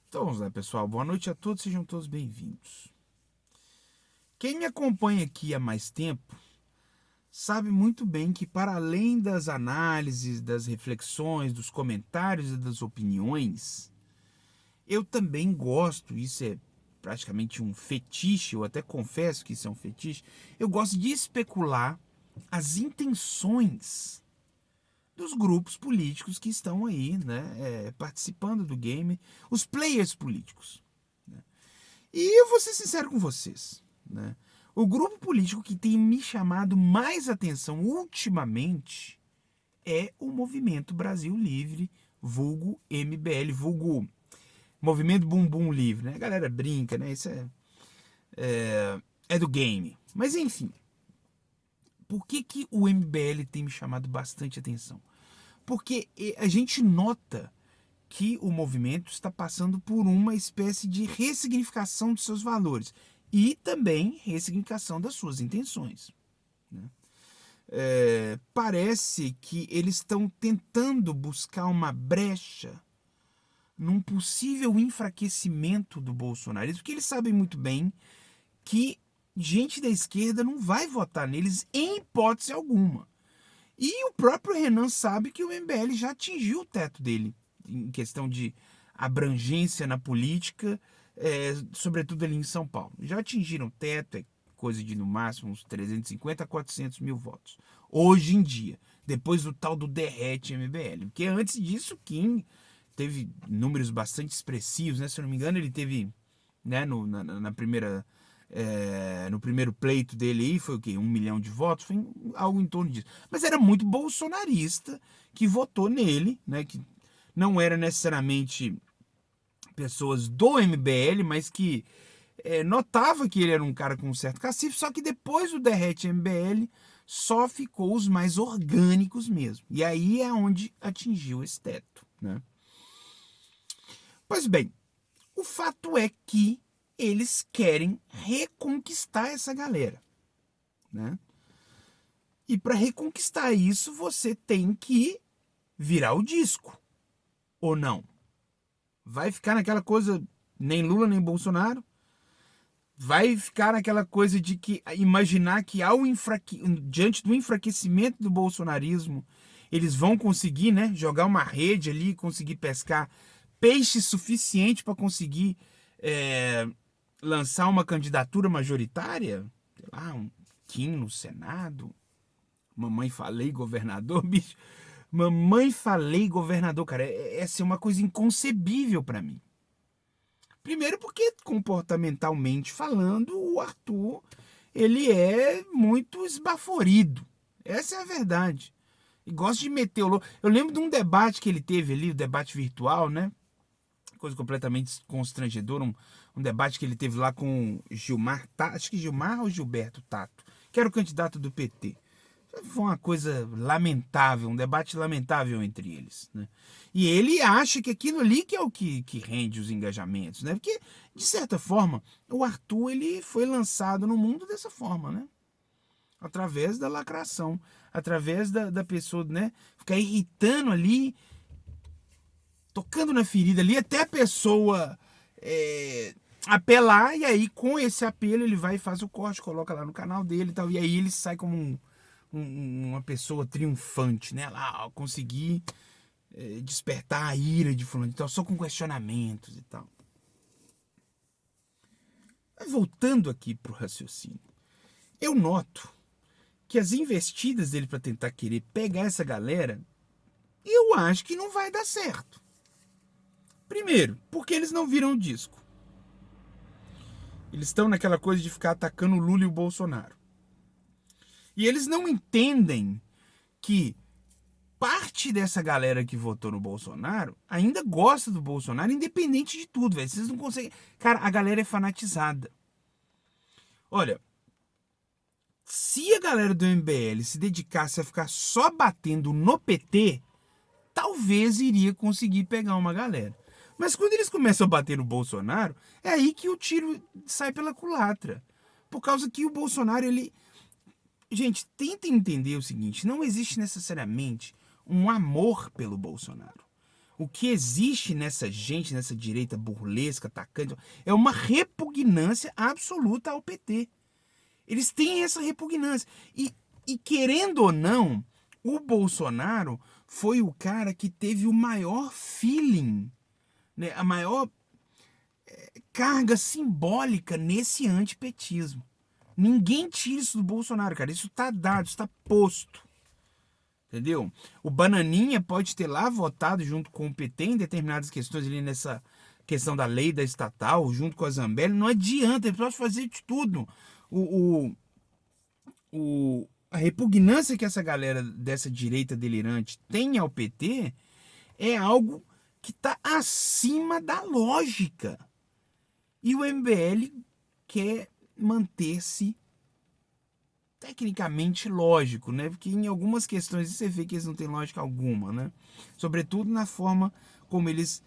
Então vamos lá, pessoal. Boa noite a todos, sejam todos bem-vindos. Quem me acompanha aqui há mais tempo sabe muito bem que, para além das análises, das reflexões, dos comentários e das opiniões, eu também gosto, isso é praticamente um fetiche, eu até confesso que isso é um fetiche, eu gosto de especular as intenções dos grupos políticos que estão aí, né, participando do game, os players políticos. E eu vou ser sincero com vocês, né? O grupo político que tem me chamado mais atenção ultimamente é o Movimento Brasil Livre, vulgo MBL, vulgo Movimento Bumbum Livre, né? A galera brinca, né? Isso é do game. Mas enfim, por que o MBL tem me chamado bastante atenção? Porque a gente nota que o movimento está passando por uma espécie de ressignificação dos seus valores e também ressignificação das suas intenções. Né? Parece que eles estão tentando buscar uma brecha num possível enfraquecimento do bolsonarismo, porque eles sabem muito bem que gente da esquerda não vai votar neles em hipótese alguma. E o próprio Renan sabe que o MBL já atingiu o teto dele em questão de abrangência na política, sobretudo ali em São Paulo. Já atingiram o teto, é coisa de no máximo uns 350 a 400 mil votos. Hoje em dia, depois do tal do derrete MBL. Porque antes disso, Kim teve números bastante expressivos, né? Se eu não me engano, ele teve, né, na primeira no primeiro pleito dele aí, foi o quê? 1 milhão de votos? Foi algo em torno disso. Mas era muito bolsonarista que votou nele, né? Que não era necessariamente pessoas do MBL, mas que notava que ele era um cara com um certo cacife, só que depois do derrete MBL só ficou os mais orgânicos mesmo. E aí é onde atingiu esse teto, né? Pois bem, o fato é que eles querem reconquistar essa galera, né? E para reconquistar isso, você tem que virar o disco, ou não? Vai ficar naquela coisa, nem Lula nem Bolsonaro? Vai ficar naquela coisa de que imaginar que diante do enfraquecimento do bolsonarismo, eles vão conseguir, né, jogar uma rede ali, conseguir pescar peixe suficiente para conseguir lançar uma candidatura majoritária? Sei lá, um Kim no Senado? Mamãe falei governador, bicho. Mamãe falei governador, cara. Essa é uma coisa inconcebível para mim. Primeiro porque, comportamentalmente falando, o Arthur, ele é muito esbaforido. Essa é a verdade. E gosta de meter o louco. Eu lembro de um debate que ele teve ali, o debate virtual, né? Coisa completamente constrangedora. Um debate que ele teve lá com Gilmar, acho que Gilmar ou Gilberto Tato, que era o candidato do PT. Foi uma coisa lamentável, um debate lamentável entre eles, né? E ele acha que aquilo ali que é o que rende os engajamentos, né? Porque, de certa forma, o Arthur ele foi lançado no mundo dessa forma, né? Através da lacração, através da pessoa, né? Ficar irritando ali, tocando na ferida ali, até a pessoa apelar, e aí com esse apelo ele vai e faz o corte, coloca lá no canal dele e tal, e aí ele sai como uma pessoa triunfante, né? Lá, conseguir despertar a ira de fulano, então só com questionamentos e tal. Mas voltando aqui pro raciocínio, eu noto que as investidas dele para tentar querer pegar essa galera, eu acho que não vai dar certo. Primeiro, porque eles não viram o disco. Eles estão naquela coisa de ficar atacando o Lula e o Bolsonaro. E eles não entendem que parte dessa galera que votou no Bolsonaro ainda gosta do Bolsonaro, independente de tudo, velho. Vocês não conseguem. Cara, a galera é fanatizada. Olha, se a galera do MBL se dedicasse a ficar só batendo no PT, talvez iria conseguir pegar uma galera. Mas quando eles começam a bater no Bolsonaro, é aí que o tiro sai pela culatra. Por causa que o Bolsonaro, ele. Gente, tentem entender o seguinte: não existe necessariamente um amor pelo Bolsonaro. O que existe nessa gente, nessa direita burlesca, atacante, é uma repugnância absoluta ao PT. Eles têm essa repugnância. E querendo ou não, o Bolsonaro foi o cara que teve o maior feeling, né, a maior carga simbólica nesse antipetismo. Ninguém tira isso do Bolsonaro, cara. Isso tá dado, isso tá posto. Entendeu? O Bananinha pode ter lá votado junto com o PT em determinadas questões ali nessa questão da lei da estatal, junto com a Zambelli. Não adianta, ele pode fazer de tudo. A repugnância que essa galera dessa direita delirante tem ao PT é algo que está acima da lógica. E o MBL quer manter-se tecnicamente lógico, né? Porque em algumas questões você vê que eles não têm lógica alguma, né? Sobretudo na forma como eles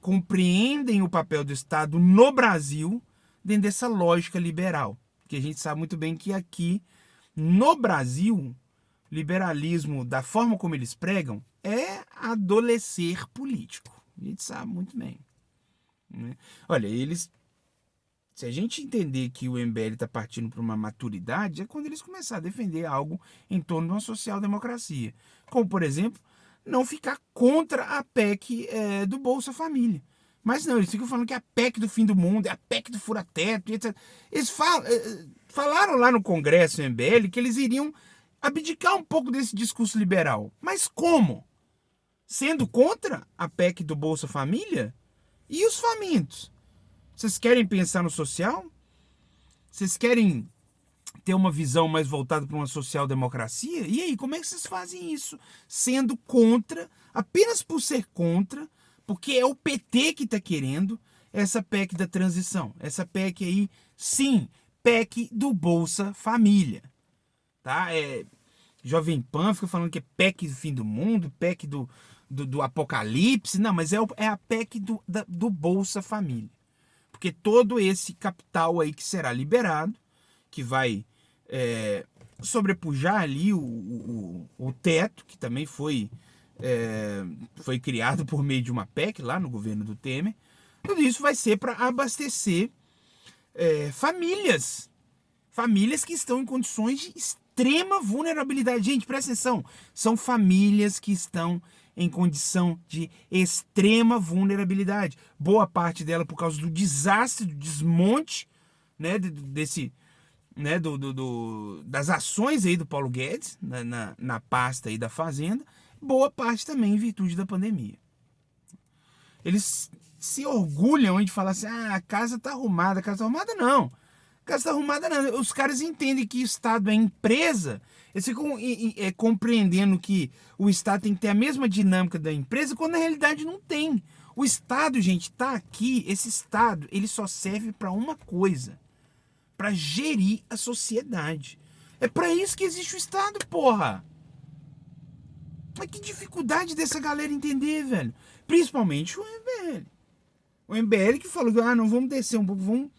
compreendem o papel do Estado no Brasil dentro dessa lógica liberal. Porque a gente sabe muito bem que aqui no Brasil, liberalismo, da forma como eles pregam, é adolecer político. A gente sabe muito bem, né? Olha, se a gente entender que o MBL está partindo para uma maturidade, é quando eles começarem a defender algo em torno de uma social-democracia. Como, por exemplo, não ficar contra a PEC do Bolsa Família. Mas não, eles ficam falando que é a PEC do fim do mundo, é a PEC do fura-teto, etc. Eles falaram lá no Congresso do MBL que eles iriam abdicar um pouco desse discurso liberal. Mas como? Sendo contra a PEC do Bolsa Família? E os famintos? Vocês querem pensar no social? Vocês querem ter uma visão mais voltada para uma social-democracia? E aí, como é que vocês fazem isso? Sendo contra, apenas por ser contra, porque é o PT que está querendo essa PEC da transição. Essa PEC aí, sim, PEC do Bolsa Família. Tá? Jovem Pan fica falando que é PEC do fim do mundo, PEC do apocalipse. Não, mas é a PEC do Bolsa Família. Porque todo esse capital aí que será liberado, que vai sobrepujar ali o teto, que também foi criado por meio de uma PEC lá no governo do Temer, tudo isso vai ser para abastecer famílias que estão em condições de extrema vulnerabilidade. Gente, presta atenção, são famílias que estão em condição de extrema vulnerabilidade. Boa parte dela por causa do desastre, do desmonte, né, das ações aí do Paulo Guedes na pasta aí da Fazenda. Boa parte também em virtude da pandemia. Eles se orgulham de falar assim, a casa tá arrumada. A casa tá arrumada não. A casa tá arrumada não. Os caras entendem que o Estado é empresa. Eles ficam compreendendo que o Estado tem que ter a mesma dinâmica da empresa, quando na realidade não tem. O Estado, gente, tá aqui. Esse Estado, ele só serve para uma coisa: para gerir a sociedade. É para isso que existe o Estado, porra. Mas que dificuldade dessa galera entender, velho. Principalmente o MBL. O MBL que falou que não, vamos descer um pouco, vamos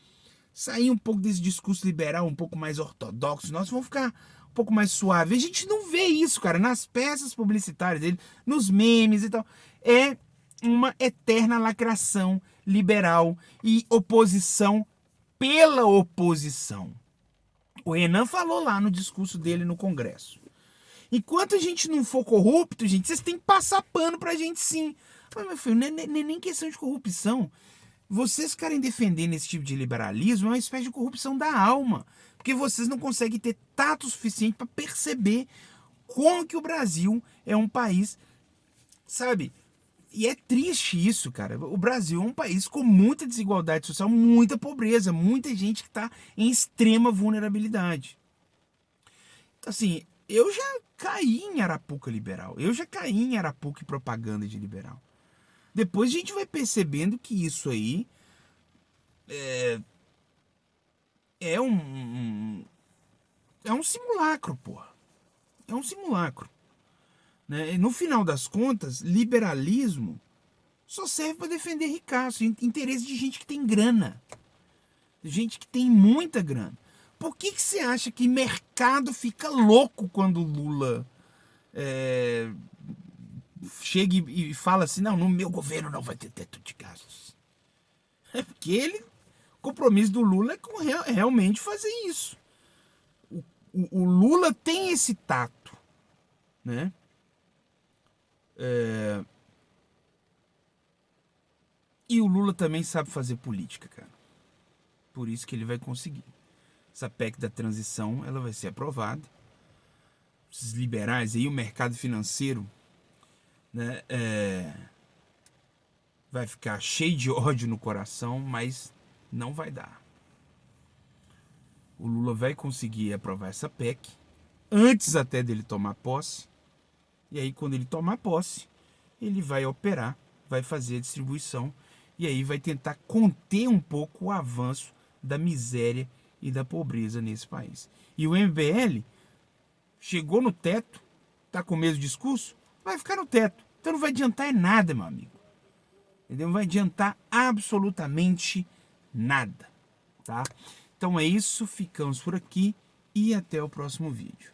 sair um pouco desse discurso liberal, um pouco mais ortodoxo. Nós vamos ficar um pouco mais suave. A gente não vê isso, cara, nas peças publicitárias dele, nos memes e tal. É uma eterna lacração liberal e oposição pela oposição. O Renan falou lá no discurso dele no Congresso. Enquanto a gente não for corrupto, gente, vocês têm que passar pano pra gente sim. Mas, meu filho, não é nem questão de corrupção. Vocês ficarem defendendo esse tipo de liberalismo é uma espécie de corrupção da alma. Porque vocês não conseguem ter tato suficiente para perceber como que o Brasil é um país, sabe? E é triste isso, cara. O Brasil é um país com muita desigualdade social, muita pobreza, muita gente que está em extrema vulnerabilidade. Então, assim, eu já caí em arapuca liberal. Eu já caí em arapuca e propaganda de liberal. Depois a gente vai percebendo que isso aí é um simulacro, porra. É um simulacro. Né? E no final das contas, liberalismo só serve para defender ricaço, interesse de gente que tem grana. Gente que tem muita grana. Por que você acha que mercado fica louco quando o Lula chega e fala assim, não, no meu governo não vai ter teto de gastos. É porque o compromisso do Lula é com realmente fazer isso. O Lula tem esse tato, né? E o Lula também sabe fazer política, cara. Por isso que ele vai conseguir. Essa PEC da transição, ela vai ser aprovada. Os liberais aí, o mercado financeiro, né, vai ficar cheio de ódio no coração, mas não vai dar. O Lula vai conseguir aprovar essa PEC antes até dele tomar posse. E aí, quando ele tomar posse, ele vai operar, vai fazer a distribuição e aí vai tentar conter um pouco o avanço da miséria e da pobreza nesse país. E o MBL chegou no teto, tá com o mesmo discurso, vai ficar no teto. Então não vai adiantar é nada, meu amigo. Entendeu? Não vai adiantar absolutamente nada, tá? Então é isso, ficamos por aqui e até o próximo vídeo.